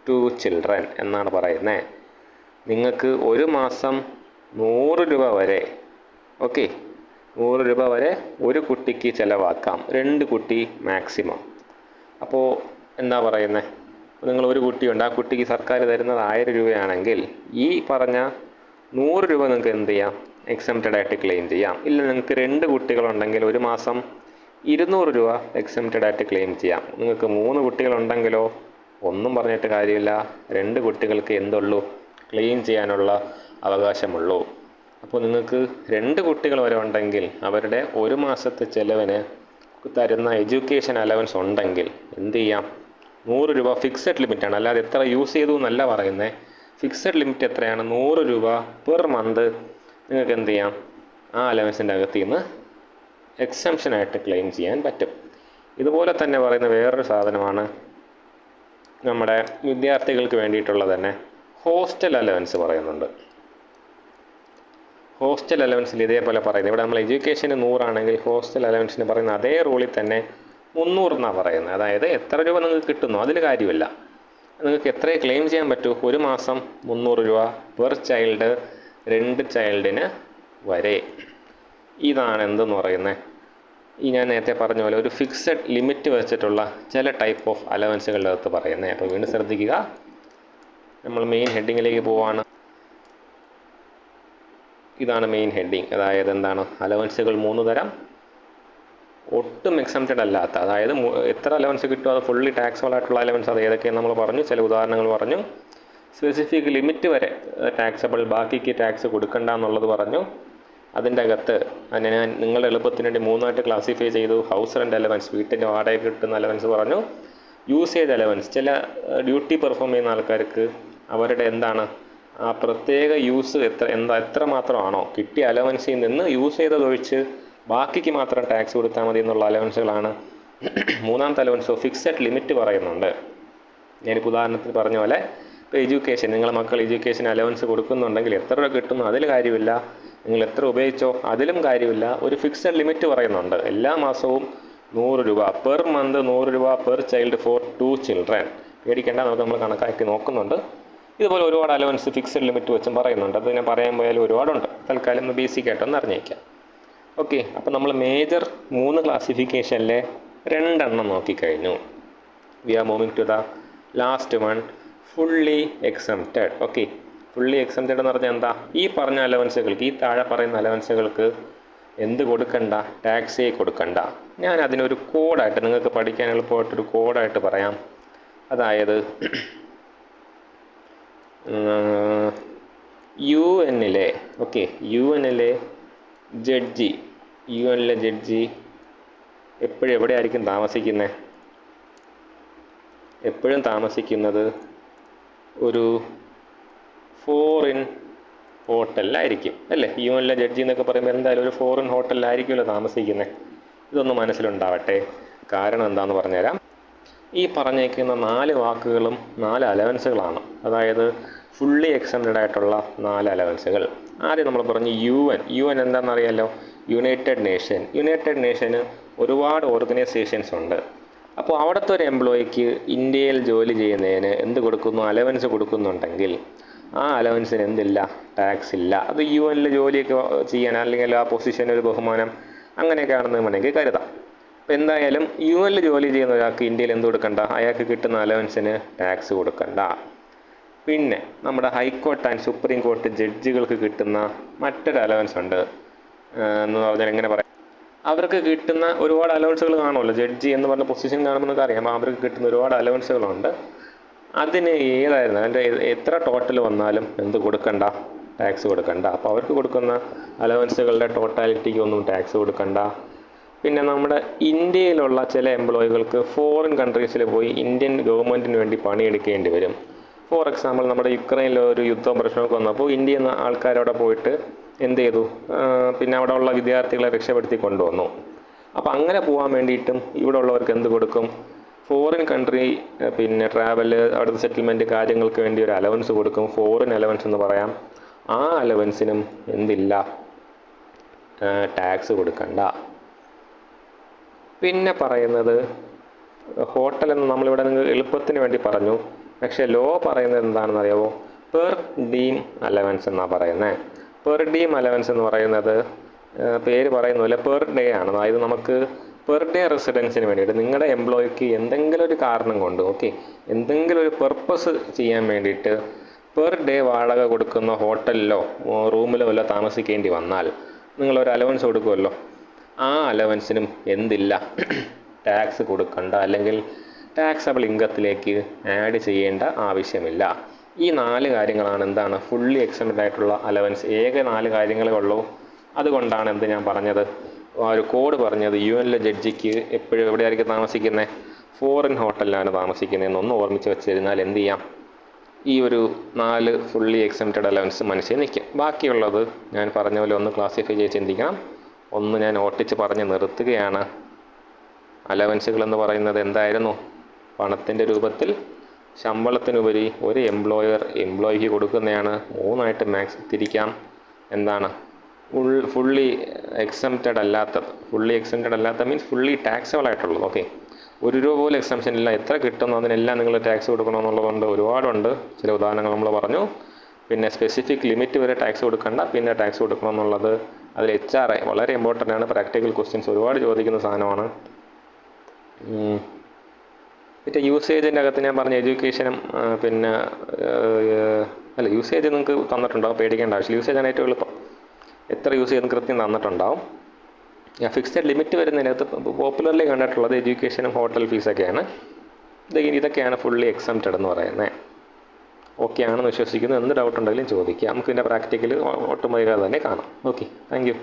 2 children എന്നാണ് പറയുന്നത്. നിങ്ങൾക്ക് ഒരു മാസം 100 രൂപ വരെ, ഓക്കെ, 100 രൂപ വരെ ഒരു കുട്ടിക്ക് ചിലവാക്കാം, 2 കുട്ടി മാക്സിമം. അപ്പോൾ എന്താ പറയുന്നത്, നിങ്ങൾ ഒരു കുട്ടിയുണ്ട്, ആ കുട്ടിക്ക് സർക്കാർ തരുന്നത് 1000 രൂപയാണെങ്കിൽ ഈ പറഞ്ഞ 100 രൂപ നിങ്ങൾക്ക് എന്ത് ചെയ്യാം? എക്സംപ്റ്റഡ് ആയിട്ട് ക്ലെയിം ചെയ്യാം. ഇല്ല, നിങ്ങൾക്ക് 2 കുട്ടികളുണ്ടെങ്കിൽ ഒരു മാസം 200 രൂപ എക്സംപ്റ്റഡ് ആയിട്ട് ക്ലെയിം ചെയ്യാം. നിങ്ങൾക്ക് 3 കുട്ടികളുണ്ടെങ്കിലോ ഒന്നും പറഞ്ഞിട്ട് കാര്യമില്ല, 2 കുട്ടികൾക്ക് എന്തുള്ളൂ? ക്ലെയിം ചെയ്യാനുള്ള അവകാശമുള്ളൂ. അപ്പോൾ നിങ്ങൾക്ക് 2 കുട്ടികൾ വരെ ഉണ്ടെങ്കിൽ അവരുടെ ഒരു മാസത്തെ ചിലവിന് തരുന്ന എഡ്യൂക്കേഷൻ അലവൻസ് ഉണ്ടെങ്കിൽ എന്ത് ചെയ്യാം? 100 രൂപ ഫിക്സഡ് ലിമിറ്റാണ്, അല്ലാതെ എത്ര യൂസ് ചെയ്തു എന്നല്ല പറയുന്നത്. ഫിക്സഡ് ലിമിറ്റ് എത്രയാണ്? 100 രൂപ പെർ മന്ത് നിങ്ങൾക്ക് എന്ത് ചെയ്യാം? ആ അലവൻസിൻ്റെ അകത്ത് നിന്ന് എക്സംഷനായിട്ട് ക്ലെയിം ചെയ്യാൻ പറ്റും. ഇതുപോലെ തന്നെ പറയുന്ന വേറൊരു സാധനമാണ് നമ്മുടെ വിദ്യാർത്ഥികൾക്ക് വേണ്ടിയിട്ടുള്ള തന്നെ ഹോസ്റ്റൽ അലവൻസ് പറയുന്നുണ്ട്. ഹോസ്റ്റൽ അലവൻസിൽ ഇതേപോലെ പറയുന്നത്, ഇവിടെ നമ്മൾ എഡ്യൂക്കേഷന് 100 ആണെങ്കിൽ ഹോസ്റ്റൽ അലവൻസിന് പറയുന്ന അതേ റൂളിൽ തന്നെ 300 എന്നാണ് പറയുന്നത്. അതായത് എത്ര രൂപ നിങ്ങൾക്ക് കിട്ടുന്നു അതിൽ കാര്യമില്ല, നിങ്ങൾക്ക് എത്രയേ ക്ലെയിം ചെയ്യാൻ പറ്റൂ? ഒരു മാസം 300 രൂപ പെർ ചൈൽഡ്, 2 ചൈൽഡിന് വരെ. ഇതാണ് എന്തെന്ന് പറയുന്നത്, ഈ ഞാൻ നേരത്തെ പറഞ്ഞ പോലെ ഒരു ഫിക്സഡ് ലിമിറ്റ് വെച്ചിട്ടുള്ള ചില ടൈപ്പ് ഓഫ് അലവൻസുകളുടെ അകത്ത് പറയുന്നത്. അപ്പോൾ വീണ്ടും ശ്രദ്ധിക്കുക, നമ്മൾ മെയിൻ ഹെഡിങ്ങിലേക്ക് പോവാണ്. ഇതാണ് മെയിൻ ഹെഡിങ്. അതായത് എന്താണ്? അലവൻസുകൾ 3 തരം. ഒട്ടും എക്സംപ്റ്റഡ് അല്ലാത്ത, അതായത് എത്ര അലവൻസ് കിട്ടുമോ അത് ഫുള്ളി ടാക്സബിൾ ആയിട്ടുള്ള അലവൻസ് അത് ഏതൊക്കെയെന്ന് നമ്മൾ പറഞ്ഞു, ചില ഉദാഹരണങ്ങൾ പറഞ്ഞു. സ്പെസിഫിക് ലിമിറ്റ് വരെ ടാക്സബിൾ, ബാക്കിക്ക് ടാക്സ് കൊടുക്കണ്ട എന്നുള്ളത് പറഞ്ഞു. അതിൻ്റെ അകത്ത് അതിനെ ഞാൻ നിങ്ങളുടെ എളുപ്പത്തിന് വേണ്ടി 3ആയിട്ട് ക്ലാസിഫൈ ചെയ്തു. ഹൗസ് റെൻ്റ് അലവൻസ്, വീട്ടിൻ്റെ വാടക കിട്ടുന്ന അലവൻസ് പറഞ്ഞു. യൂസേജ് അലവൻസ്, ചില ഡ്യൂട്ടി പെർഫോം ചെയ്യുന്ന ആൾക്കാർക്ക് അവരുടെ എന്താണ് ആ പ്രത്യേക യൂസ് എത്ര മാത്രമാണോ കിട്ടിയ അലവൻസിൽ നിന്ന് യൂസ് ചെയ്തതൊഴിച്ച് ബാക്കിക്ക് മാത്രം ടാക്സ് കൊടുത്താൽ മതി എന്നുള്ള അലവൻസുകളാണ്. 3ാമത്തെ അലവൻസ് ഫിക്സഡ് ലിമിറ്റ് പറയുന്നുണ്ട്. ഞാനിപ്പോൾ ഉദാഹരണത്തിന് പറഞ്ഞ പോലെ ഇപ്പോൾ എഡ്യൂക്കേഷൻ, നിങ്ങളെ മക്കൾ എഡ്യൂക്കേഷൻ അലവൻസ് കൊടുക്കുന്നുണ്ടെങ്കിൽ എത്ര രൂപ കിട്ടുന്നു അതിൽ കാര്യമില്ല, നിങ്ങൾ എത്ര ഉപയോഗിച്ചോ അതിലും കാര്യമില്ല. ഒരു ഫിക്സഡ് ലിമിറ്റ് പറയുന്നുണ്ട്. എല്ലാ മാസവും 100 രൂപ പെർ മന്ത്, 100 രൂപ പെർ ചൈൽഡ് ഫോർ 2 ചിൽഡ്രൻ. പേടിക്കേണ്ട, നമ്മൾ കണക്കാക്കി നോക്കുന്നുണ്ട്. ഇതുപോലെ ഒരുപാട് അലവൻസ് ഫിക്സഡ് ലിമിറ്റ് വെച്ചും പറയുന്നുണ്ട്. അത് ഞാൻ പറയാൻ പോയാലും ഒരുപാടുണ്ട്. തൽക്കാലം ബേസിക്കായിട്ടൊന്ന് അറിഞ്ഞേക്കാം. ഓക്കെ, അപ്പോൾ നമ്മൾ മേജർ 3 ക്ലാസിഫിക്കേഷനിലെ 2 എണ്ണം നോക്കിക്കഴിഞ്ഞു. We are moving to the last one, fully exempted. Okay, fully exempted എന്ന് പറഞ്ഞാൽ എന്താ? ഈ പറഞ്ഞ അലവൻസുകൾക്ക്, ഈ താഴെ പറയുന്ന അലവൻസുകൾക്ക് എന്ത് കൊടുക്കണ്ട? ടാക്സേ കൊടുക്കണ്ട. ഞാൻ അതിനൊരു കോഡായിട്ട് നിങ്ങൾക്ക് പഠിക്കാൻ എളുപ്പമായിട്ടൊരു കോഡായിട്ട് പറയാം. അതായത് UN-ലെ ജഡ്ജി എപ്പോഴും എവിടെ ആയിരിക്കും താമസിക്കുന്നത്? എപ്പോഴും താമസിക്കുന്നത് ഒരു ഫോറിൻ ഹോട്ടലിലായിരിക്കും അല്ലേ? UN-ലെ ജഡ്ജി എന്നൊക്കെ പറയുമ്പോൾ എന്തായാലും ഒരു ഫോറിൻ ഹോട്ടലിലായിരിക്കുമല്ലോ താമസിക്കുന്നത്. ഇതൊന്ന് മനസ്സിലുണ്ടാവട്ടെ. കാരണം എന്താണെന്ന് പറഞ്ഞുതരാം. ഈ പറഞ്ഞേക്കുന്ന 4 വാക്കുകളും 4 അലവൻസുകളാണ്. അതായത് ഫുള്ളി എക്സംപ്റ്റഡ് ആയിട്ടുള്ള 4 അലവൻസുകൾ. ആദ്യം നമ്മൾ പറഞ്ഞു UN എന്താണെന്നറിയാമല്ലോ? യുണൈറ്റഡ് നേഷന് ഒരുപാട് ഓർഗനൈസേഷൻസ് ഉണ്ട്. അപ്പോൾ അവിടുത്തെ ഒരു എംപ്ലോയിക്ക് ഇന്ത്യയിൽ ജോലി ചെയ്യുന്നതിന് എന്ത് കൊടുക്കുന്നു? അലവൻസ് കൊടുക്കുന്നുണ്ടെങ്കിൽ ആ അലവൻസിന് എന്തില്ല? ടാക്സ് ഇല്ല. അത് UN-ൽ ജോലിയൊക്കെ ചെയ്യാൻ, അല്ലെങ്കിൽ ആ പൊസിഷന് ഒരു ബഹുമാനം, അങ്ങനെയൊക്കെ ആണെന്ന് വേണമെങ്കിൽ കരുതാം. അപ്പോൾ എന്തായാലും UN-ൽ ജോലി ചെയ്യുന്ന ഒരാൾക്ക് ഇന്ത്യയിൽ എന്ത് കൊടുക്കണ്ട? അയാൾക്ക് കിട്ടുന്ന അലവൻസിന് ടാക്സ് കൊടുക്കണ്ട. പിന്നെ നമ്മുടെ ഹൈക്കോർട്ട് ആൻഡ് സുപ്രീം കോർട്ട് ജഡ്ജികൾക്ക് കിട്ടുന്ന മറ്റൊരു അലവൻസ് ഉണ്ട് എന്ന് പറഞ്ഞാൽ എങ്ങനെ പറയാം? അവർക്ക് കിട്ടുന്ന ഒരുപാട് അലവൻസുകൾ കാണുമല്ലോ. ജഡ്ജി എന്ന് പറഞ്ഞ പൊസിഷൻ കാണുമ്പോൾ നമുക്ക് അറിയാം. അപ്പോൾ അവർക്ക് കിട്ടുന്ന ഒരുപാട് അലവൻസുകളുണ്ട്. അതിന് ഏതായിരുന്നു അതിൻ്റെ എത്ര ടോട്ടൽ വന്നാലും എന്ത് കൊടുക്കണ്ട? ടാക്സ് കൊടുക്കണ്ട. അപ്പോൾ അവർക്ക് കൊടുക്കുന്ന അലവൻസുകളുടെ ടോട്ടാലിറ്റിക്ക് ഒന്നും ടാക്സ് കൊടുക്കണ്ട. പിന്നെ നമ്മുടെ ഇന്ത്യയിലുള്ള ചില എംപ്ലോയികൾക്ക് ഫോറിൻ കൺട്രീസിൽ പോയി ഇന്ത്യൻ ഗവൺമെൻറ്റിന് വേണ്ടി പണിയെടുക്കേണ്ടി വരും. ഫോർ എക്സാമ്പിൾ, നമ്മുടെ യുക്രൈനിൽ ഒരു യുദ്ധവും പ്രശ്നമൊക്കെ വന്നപ്പോൾ ഇന്ത്യയിൽ നിന്ന് ആൾക്കാരവിടെ പോയിട്ട് എന്ത് ചെയ്തു, പിന്നെ അവിടെ ഉള്ള വിദ്യാർത്ഥികളെ രക്ഷപ്പെടുത്തി കൊണ്ടുവന്നു. അപ്പോൾ അങ്ങനെ പോകാൻ വേണ്ടിയിട്ടും ഇവിടെ ഉള്ളവർക്ക് എന്ത് കൊടുക്കും? ഫോറിൻ കൺട്രി പിന്നെ ട്രാവൽ, അവിടുത്തെ സെറ്റിൽമെൻറ്റ് കാര്യങ്ങൾക്ക് വേണ്ടി ഒരു അലവൻസ് കൊടുക്കും. ഫോറിൻ അലവൻസ് എന്ന് പറയാം. ആ അലവൻസിനും എന്തില്ല, ടാക്സ് കൊടുക്കണ്ട. പിന്നെ പറയുന്നത് ഹോട്ടലെന്ന് നമ്മളിവിടെ നിങ്ങൾ എളുപ്പത്തിന് വേണ്ടി പറഞ്ഞു. പക്ഷേ ലോ പറയുന്നത് എന്താണെന്ന് അറിയാമോ? പെർ ഡീം അലവൻസ് എന്നാണ് പറയുന്നത്. പെർ ഡീം അലവൻസ് എന്ന് പറയുന്നത് പേര് പറയുന്ന പോലെ പെർ ഡേ ആണ്. അതായത് നമുക്ക് പെർ ഡേ റെസിഡൻസിന് വേണ്ടിയിട്ട് നിങ്ങളുടെ എംപ്ലോയിക്ക് എന്തെങ്കിലും ഒരു കാരണം കൊണ്ട് എന്തെങ്കിലും ഒരു പർപ്പസ് ചെയ്യാൻ വേണ്ടിയിട്ട് പെർ ഡേ വാടക കൊടുക്കുന്ന ഹോട്ടലിലോ റൂമിലോ വല്ല താമസിക്കേണ്ടി വന്നാൽ നിങ്ങളൊരു അലവൻസ് കൊടുക്കുമല്ലോ. ആ അലവൻസിനും എന്തില്ല, ടാക്സ് കൊടുക്കണ്ട, അല്ലെങ്കിൽ ടാക്സബിൾ ഇൻകത്തിലേക്ക് ആഡ് ചെയ്യേണ്ട ആവശ്യമില്ല. ഈ 4 കാര്യങ്ങളാണ് എന്താണ് ഫുള്ളി എക്സംപ്റ്റഡ് ആയിട്ടുള്ള അലവൻസ്. 4 കാര്യങ്ങളേ ഉള്ളൂ. അതുകൊണ്ടാണ് ഞാൻ പറഞ്ഞത്, ആ ഒരു കോഡ് പറഞ്ഞത് UN ജഡ്ജിക്ക് എപ്പോഴും എവിടെയായിരിക്കും താമസിക്കുന്നത്? ഫോറിൻ ഹോട്ടലിലാണ് താമസിക്കുന്നതെന്നൊന്ന് ഓർമ്മിച്ച് വെച്ച് കഴിഞ്ഞാൽ എന്ത് ചെയ്യാം, ഈ ഒരു 4 ഫുള്ളി എക്സംപ്റ്റഡ് അലവൻസ് മനസ്സിൽ നിൽക്കും. ബാക്കിയുള്ളത് ഞാൻ പറഞ്ഞ പോലെ ഒന്ന് ക്ലാസിഫൈ ചെയ്ത് ചിന്തിക്കണം. ഒന്ന് ഞാൻ ഓട്ടിച്ച് പറഞ്ഞ് നിർത്തുകയാണ്. അലവൻസുകളെന്ന് പറയുന്നത് എന്തായിരുന്നു? പണത്തിൻ്റെ രൂപത്തിൽ ശമ്പളത്തിനുപരി ഒരു എംപ്ലോയിക്ക് കൊടുക്കുന്നതാണ്. 3ആയിട്ട് മാക്സ് തിരിക്കാം. എന്താണ് ഫുള്ളി എക്സംപ്റ്റഡ് അല്ലാത്തത്? ഫുള്ളി എക്സംപ്റ്റഡ് അല്ലാത്ത മീൻസ് ഫുള്ളി ടാക്സബിൾ ആയിട്ടുള്ളത്. ഓക്കെ, 1 രൂപ പോലും എക്സംപ്ഷൻ ഇല്ല. എത്ര കിട്ടുന്നു അതിനെല്ലാം നിങ്ങൾ ടാക്സ് കൊടുക്കണമെന്നുള്ളതുകൊണ്ട് ഒരുപാടുണ്ട്. ചില ഉദാഹരണങ്ങൾ നമ്മൾ പറഞ്ഞു. പിന്നെ സ്പെസിഫിക് ലിമിറ്റ് വരെ ടാക്സ് കൊടുക്കണ്ട, പിന്നെ ടാക്സ് കൊടുക്കണമെന്നുള്ളത് അതിൽ HRI വളരെ ഇമ്പോർട്ടൻ്റ് ആണ്. പ്രാക്ടിക്കൽ ക്വസ്റ്റ്യൻസ് ഒരുപാട് ചോദിക്കുന്ന സാധനമാണ്. പിന്നെ യൂസേജിൻ്റെ അകത്ത് ഞാൻ പറഞ്ഞ എഡ്യൂക്കേഷനും പിന്നെ യൂസേജ് നിങ്ങൾക്ക് തന്നിട്ടുണ്ടാവും, പേടിക്കേണ്ട ആവശ്യമില്ല. യൂസേജാണ് ഏറ്റവും എളുപ്പം. എത്ര യൂസ് ചെയ്യുന്ന കൃത്യം തന്നിട്ടുണ്ടാവും. ഫിക്സഡ് ലിമിറ്റ് വരുന്നതിനകത്ത് പോപ്പുലർലി കണ്ടിട്ടുള്ളത് എഡ്യൂക്കേഷനും ഹോട്ടൽ ഫീസൊക്കെയാണ്. ഇതൊക്കെയാണ് ഫുള്ളി എക്സംപ്റ്റഡ് എന്ന് പറയുന്നത്. ഓക്കെ ആണെന്ന് വിശ്വസിക്കുന്നു. എന്ത് ഡൗട്ട് ഉണ്ടെങ്കിലും ചോദിക്കുക. നമുക്ക് ഇതിൻ്റെ പ്രാക്ടിക്കൽ ഒട്ടും വൈകാതെ തന്നെ കാണാം. Okay, thank you.